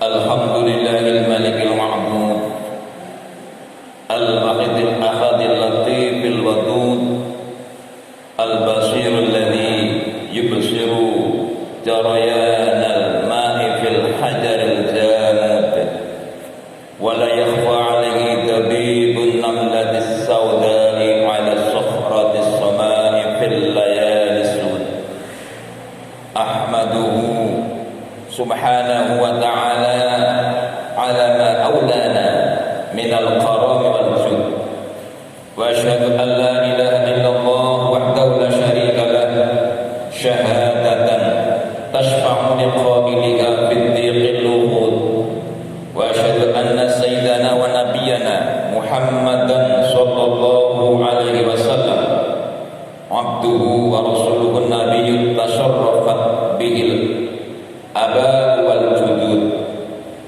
Alhamdulillahil malikil ma'bud al-wahidil ahadil latifil wadud al-basirul ladzi yubsiru jarayanal ma'i fil hajaril jamud wa la yakhfa 'alaihi dabibun namlatis sawda'i 'ala sukhratis sama'i fil layalis sud. Ahmaduhu subhanahu wa ta'ala ala ma awlana minal karam wal jud wa asyhadu an la ilaha illallah wahdahu la syarika lah syahadatan tashfa'u liqa'iliha fid dhiqil luhud wa asyhadu anna sayyidana wa nabiyyana Muhammadan sallallahu alaihi wasallam abduhu wa rasuluhun nabiyyut tasharrafat bihil aba wal judud.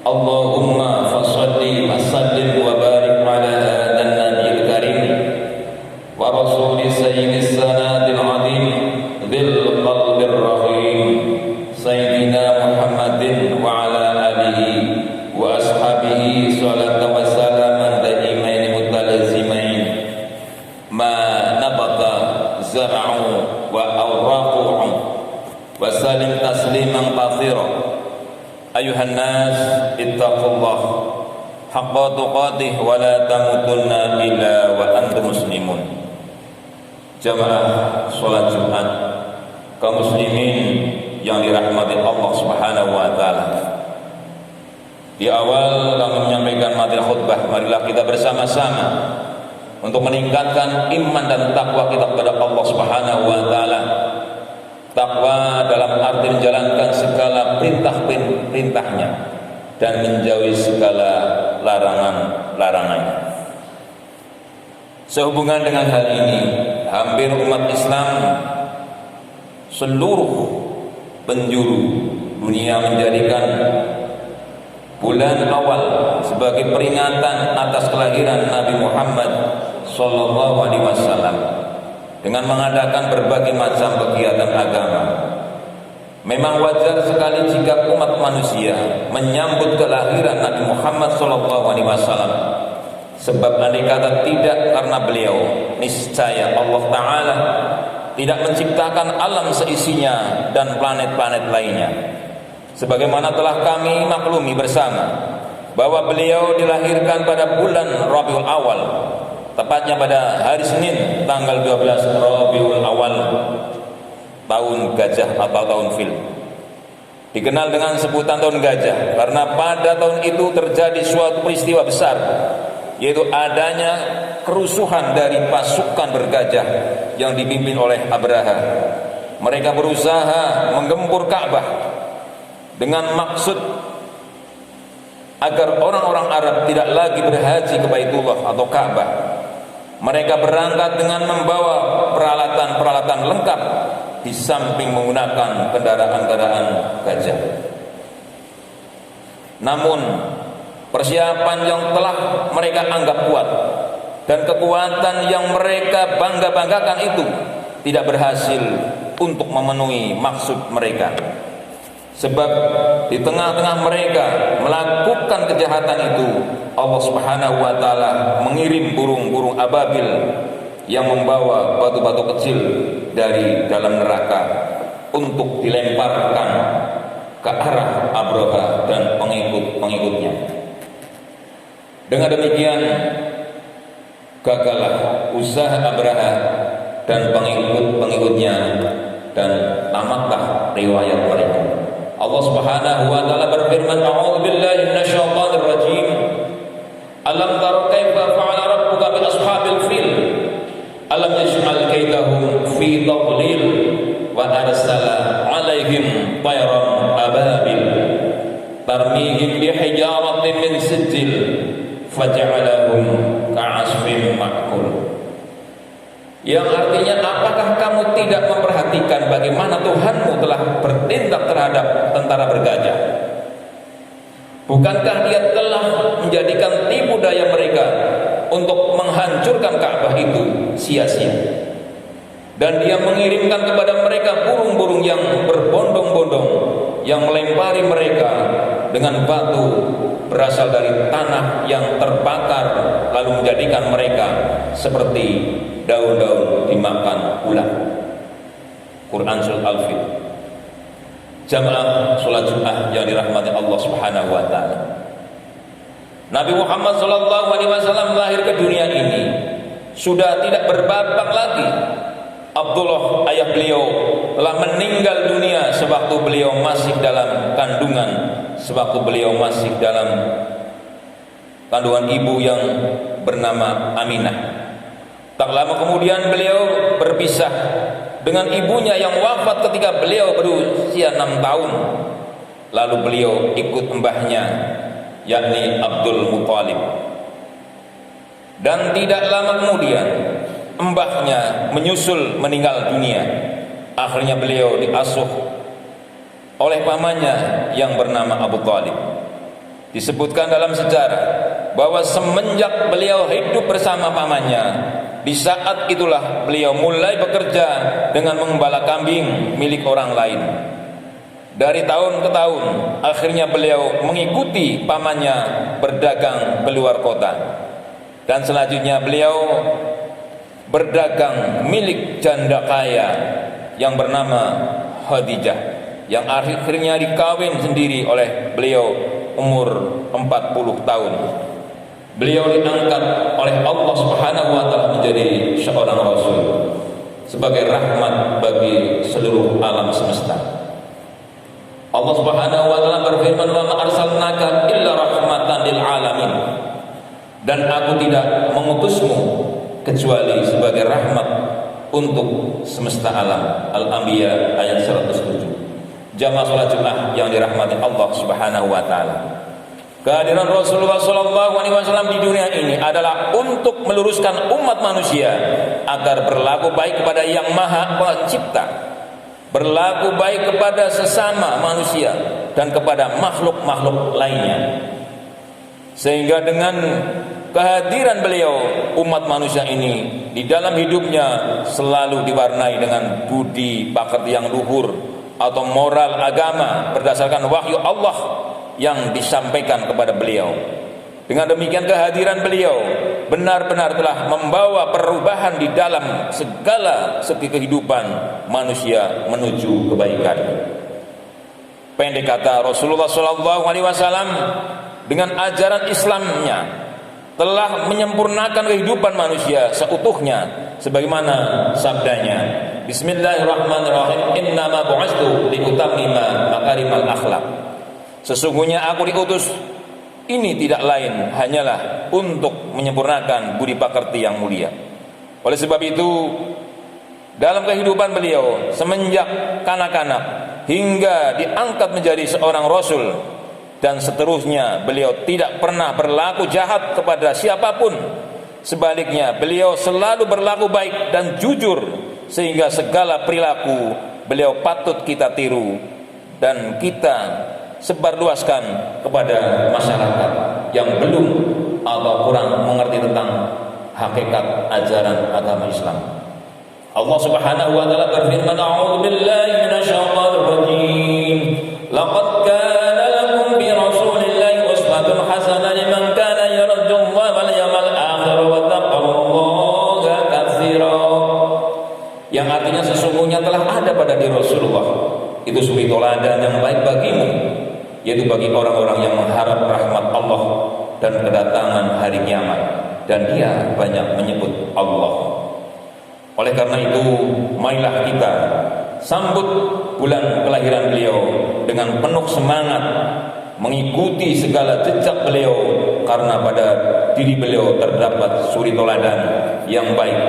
Allahumma fasalli wa sallim wa barik ala hadan nabiyil karim wa rasuli sayyidis sanadil azim dhil qalbir rahim sayyidina Muhammadin wa ala alihi wa ashabihi salatan wa salaman daimain mutalazimain ma nabata zar'u wa awraqu wa salim tasliman katsira. Ayuhan nas ittaqullah haqqa tuqatih wa la tamutunna illa wa antum muslimun. Jamaah salat Jumat kaum muslimin yang dirahmati Allah Subhanahu wa taala. Di awal kami menyampaikan materi khutbah, marilah kita bersama-sama untuk meningkatkan iman dan takwa kita kepada Allah Subhanahu wa taala. Takwa dalam arti menjalankan segala perintah-perintahnya dan menjauhi segala larangan-larangannya. Sehubungan dengan hal ini, hampir umat Islam seluruh penjuru dunia menjadikan bulan awal sebagai peringatan atas kelahiran Nabi Muhammad sallallahu alaihi wasallam dengan mengadakan berbagai macam kegiatan agama. Memang wajar sekali jika umat manusia menyambut kelahiran Nabi Muhammad SAW, sebab andai kata tidak karena beliau, niscaya Allah Ta'ala tidak menciptakan alam seisinya dan planet-planet lainnya. Sebagaimana telah kami maklumi bersama bahwa beliau dilahirkan pada bulan Rabiul Awal, tepatnya pada hari Senin tanggal 12 Rabiul Awal tahun gajah atau tahun fil. Dikenal dengan sebutan tahun gajah karena pada tahun itu terjadi suatu peristiwa besar, yaitu adanya kerusuhan dari pasukan bergajah yang dipimpin oleh Abraha. Mereka berusaha menggempur Ka'bah dengan maksud agar orang-orang Arab tidak lagi berhaji ke Baitullah atau Ka'bah. Mereka berangkat dengan membawa peralatan-peralatan lengkap di samping menggunakan kendaraan-kendaraan gajah. Namun persiapan yang telah mereka anggap kuat dan kekuatan yang mereka bangga-banggakan itu tidak berhasil untuk memenuhi maksud mereka. Sebab di tengah-tengah mereka melakukan kejahatan itu, Allah Subhanahu wa taala mengirim burung-burung ababil yang membawa batu-batu kecil dari dalam neraka untuk dilemparkan ke arah Abraha dan pengikut-pengikutnya. Dengan demikian gagallah usaha Abraha dan pengikut-pengikutnya dan tamatlah riwayat mereka. Allah Subhanahu wa taala berfirman, "A'udzu billahi minasyaitonir rajim. Alam tara kaifa fa'ala rabbuka bi ashabil fil? Alam yaj'al kaydahum fi tadlil wa arsala 'alaihim tayran ababil tarmihim bi hijaratin min sijil faj'alahum ka'asfin ma'kul." Yang artinya, apakah kamu tidak memperhatikan bagaimana Tuhanmu telah bertindak terhadap tentara bergajah? Bukankah Dia telah menjadikan tipu daya mereka untuk menghancurkan Ka'bah itu sia-sia? Dan Dia mengirimkan kepada mereka burung-burung yang berbondong-bondong yang melempari mereka dengan batu berasal dari tanah yang terbakar, lalu menjadikan mereka seperti daun-daun dimakan ulat. Quran Surah Al-Fil. Jamaah salat Jumat yang dirahmati Allah Subhanahu wa taala. Nabi Muhammad SAW lahir ke dunia ini sudah tidak berbabak lagi. Abdullah, ayah beliau, telah meninggal dunia sewaktu beliau masih dalam kandungan, sewaktu beliau masih dalam kandungan ibu yang bernama Aminah. Tak lama kemudian beliau berpisah dengan ibunya yang wafat ketika beliau berusia 6 tahun. Lalu beliau ikut mbahnya, yakni Abdul Muthalib. Dan tidak lama kemudian mbahnya menyusul meninggal dunia. Akhirnya beliau diasuh oleh pamannya yang bernama Abu Thalib. Disebutkan dalam sejarah bahwa semenjak beliau hidup bersama pamannya, di saat itulah beliau mulai bekerja dengan mengembala kambing milik orang lain. Dari tahun ke tahun, akhirnya beliau mengikuti pamannya berdagang keluar kota. Dan selanjutnya beliau berdagang milik janda kaya yang bernama Khadijah, yang akhirnya dikawin sendiri oleh beliau umur 40 tahun. Beliau diangkat oleh Allah Subhanahu wa taala menjadi seorang rasul sebagai rahmat bagi seluruh alam semesta. Allah Subhanahu wa taala berfirman, "Wa ma arsalnaka illa rahmatan lil alamin." Dan aku tidak mengutusmu kecuali sebagai rahmat untuk semesta alam. Al-Anbiya ayat 107. Jamaah salat Jumat yang dirahmati Allah Subhanahu wa taala. Kehadiran Rasulullah SAW di dunia ini adalah untuk meluruskan umat manusia agar berlaku baik kepada Yang Maha Pencipta, berlaku baik kepada sesama manusia dan kepada makhluk-makhluk lainnya. Sehingga dengan kehadiran beliau, umat manusia ini di dalam hidupnya selalu diwarnai dengan budi pekerti yang luhur atau moral agama berdasarkan wahyu Allah yang disampaikan kepada beliau. Dengan demikian kehadiran beliau benar-benar telah membawa perubahan di dalam segala segi kehidupan manusia menuju kebaikan. Pendek kata, Rasulullah SAW dengan ajaran Islamnya telah menyempurnakan kehidupan manusia seutuhnya, sebagaimana sabdanya, Bismillahirrahmanirrahim, innama bu'astu liutammima makarimal akhlak. Sesungguhnya aku diutus ini tidak lain hanyalah untuk menyempurnakan budi pekerti yang mulia. Oleh sebab itu, dalam kehidupan beliau semenjak kanak-kanak hingga diangkat menjadi seorang rasul dan seterusnya, beliau tidak pernah berlaku jahat kepada siapapun. Sebaliknya, beliau selalu berlaku baik dan jujur, sehingga segala perilaku beliau patut kita tiru dan kita sebarluaskan kepada masyarakat yang belum atau kurang mengerti tentang hakikat ajaran agama Islam. Allah Subhanahu wa taala berfirman, A'udzu billahi minasyaitonir rajim. Laqad kana lakum bi rasulillahi uswatun hasanah liman kana yarjullaha wal yawmal akhir wa taqwallaha katsira. Yang artinya sesungguhnya telah ada pada diri Rasulullah itu suri teladan yang baik bagimu, yaitu bagi orang-orang yang mengharap rahmat Allah dan kedatangan hari kiamat, dan dia banyak menyebut Allah. Oleh karena itu, marilah kita sambut bulan kelahiran beliau dengan penuh semangat, mengikuti segala jejak beliau, karena pada diri beliau terdapat suri teladan yang baik.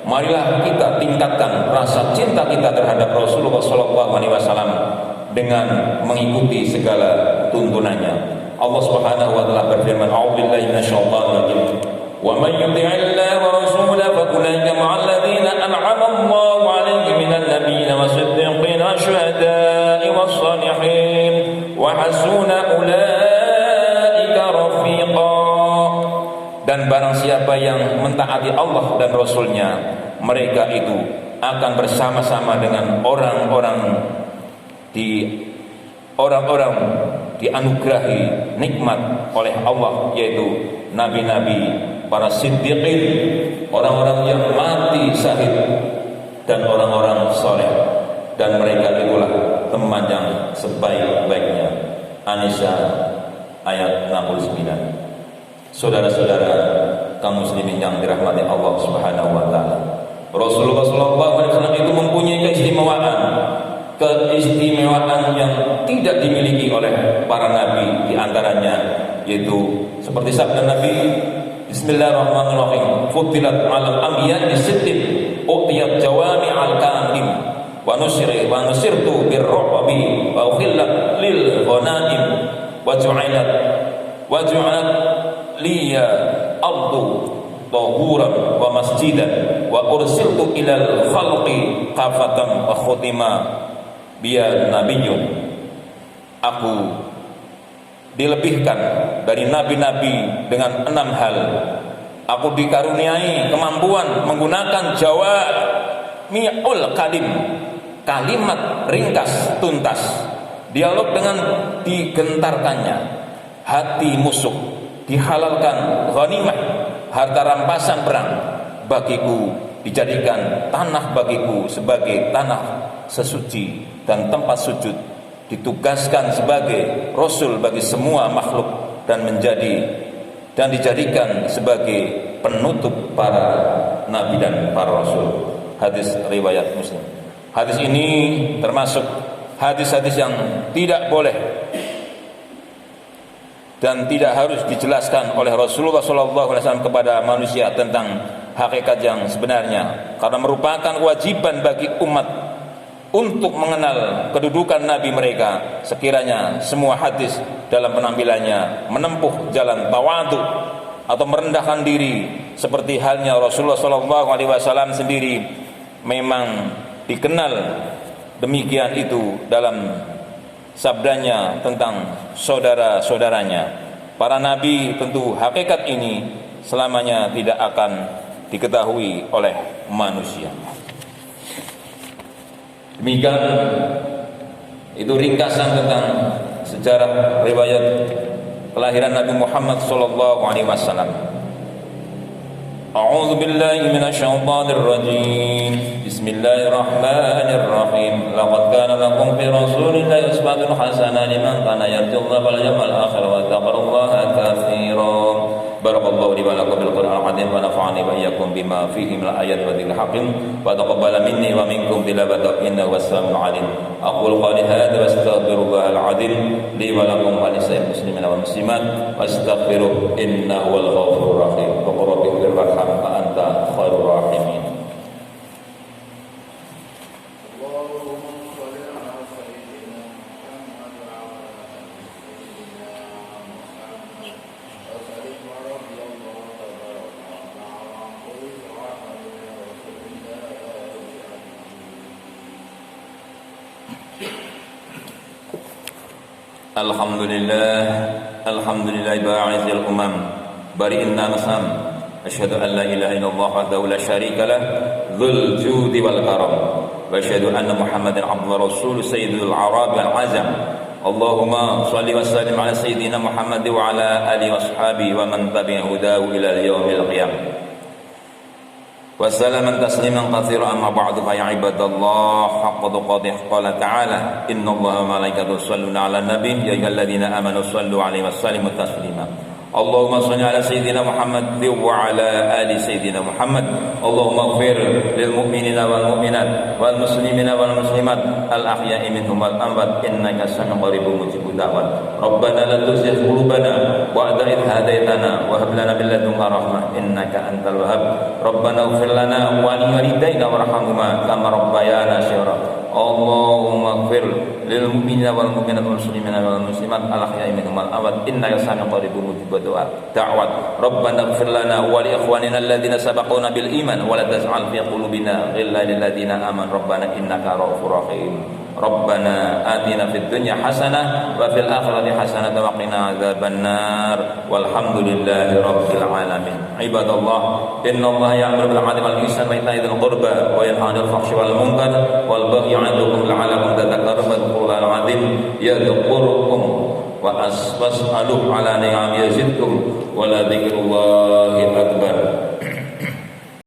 Marilah kita tingkatkan rasa cinta kita terhadap Rasulullah SAW dengan mengikuti segala tuntunannya. Allah Subhanahu wa taala berfirman, A'udzubillahi minasyaitonir rajim. Wa may yuti'illaha wa rasulahu fa ulaika ma'al ladzina an'ama Allahu 'alaihim minan nabiyyin was-siddiqin wasyuhada'i was-shalihin wa hasuna ulaika rafiqa. Dan barang siapa yang mentaati Allah dan Rasulnya, mereka itu akan bersama-sama dengan orang-orang di dianugerahi nikmat oleh Allah, yaitu nabi-nabi, para siddiqin, orang-orang yang mati syahid, dan orang-orang soleh, dan mereka itulah teman yang sebaik-baiknya. An-Nisa ayat 69. Saudara-saudara kaum muslimin yang dirahmati Allah Subhanahu wa taala, Rasulullah SAW itu mempunyai keistimewaan yang tidak dimiliki oleh para nabi, di antaranya yaitu seperti sabda Nabi, Bismillahirrahmanirrahim, futilat 'alal anbiya'i sittin utiyat jawami al-kalim wa nusirtu birru'bi wa ukhillat lil ghanaim wa ju'ilat liya ardu tahuran wa masjidan wa ursiltu ilal khalqi kafatan wa khutima biya nabiyyun. Aku dilebihkan dari nabi-nabi dengan 6 hal. Aku dikaruniai kemampuan menggunakan jawami'ul kalim, kalimat ringkas tuntas, dialog dengan digentarkannya hati musuh, dihalalkan ghanimah, harta rampasan perang bagiku, dijadikan tanah bagiku sebagai tanah sesuci dan tempat sujud, ditugaskan sebagai rasul bagi semua makhluk dan dijadikan sebagai penutup para nabi dan para rasul. Hadis riwayat Muslim. Hadis ini termasuk hadis-hadis yang tidak boleh dan tidak harus dijelaskan oleh Rasulullah SAW kepada manusia tentang hakikat yang sebenarnya, karena merupakan kewajiban bagi umat untuk mengenal kedudukan Nabi mereka. Sekiranya semua hadis dalam penampilannya menempuh jalan tawadhu atau merendahkan diri, seperti halnya Rasulullah SAW sendiri memang dikenal demikian itu dalam sabdanya tentang saudara-saudaranya. Para nabi tentu hakikat ini selamanya tidak akan diketahui oleh manusia. Demikian itu ringkasan tentang sejarah riwayat kelahiran Nabi Muhammad SAW. A'udzu billahi minasyaitonir rajim. Bismillahirrahmanirrahim. Laqad kana lakum fi rasulillahi uswatun hasanah liman kana yarjullaha wal yawmal akhir wa dzakarallaha katsiran. Barakallahu li wa lakum bil Qur'anil azim wa nafa'ani wa iyyakum bima fihi minal ayati wa dzikril hakim wa taqabbala minni wa minkum tilawatahu innahu was-sami'ul 'alim. Aqulu qawli hadza wa astaghfirullahal 'azim li wa lakum wa lisa'il muslimina wal muslimat wastaghfiruhu innahu wal ghafurur rahim. Wa qul rabbi ighfir warham wa anta khairur rahimin. Alhamdulillah ba'izil umam bari'inna nasam asyhadu an la ilaha illallah wahdahu la syarika lah dzul judi wal karam wa asyhadu anna muhammadan abduhu wa rasuluhu sayyidul arab wal azam. Allahumma shalli wa sallim ala sayyidina Muhammad wa ala alihi washabihi wa man tabi'a hudahu ila yaumil qiyamah. Wassalaman tasliman katsiran amma ba'du fa ya ibadallah haqqa tuqatih qala ta'ala innallaha wa malaikatahu yusholluna 'alan nabiy ya ayyuhalladzina amanu shallu 'alaihi wa sallimu taslima. Allahumma shalli ala sayyidina Muhammad wa ala ali sayyidina Muhammad. Allahumma ighfir lil mu'minina wal mu'minat wal muslimina wal muslimat al ahya'i minhum wal amwat innaka sami'un qaribun mujibud da'wat. Rabbana la tuzigh qulubana ba'da idh hadaytana wa hab lana min ladunka rahmah innaka antal wahhab. Rabbana ighfir lana wa li walidayna warhamhuma kama rabbayana shighra. Allahumma ighfir lil mu'minina wal mu'minat wal muslimina wal muslimat al ahya'i minhum wal amwat innaka sami'un qaribun mujibud da'wat. Rabbana ighfir lana wa li ikhwanina alladhina sabaquna bil iman wa la taj'al fi qulubina ghillan lil ladzina amanu rabbana innaka ra'ufur rahim. Rabbana atina fid dunya hasanah wa fil akhirati hasanah wa qina adzabannar walhamdulillahi rabbil alamin. Ibadallah innallaha ya'muru bil 'adli wal ihsani wa ita'i dzil qurba wa yanha 'anil fahsyi wal munkar wal baghi 'idukum la'allakum tadhakkarun. Qul 'azim yadhkurukum wa as'aluhu ala ni'am yazidkum wa la dzikrullahi akbar.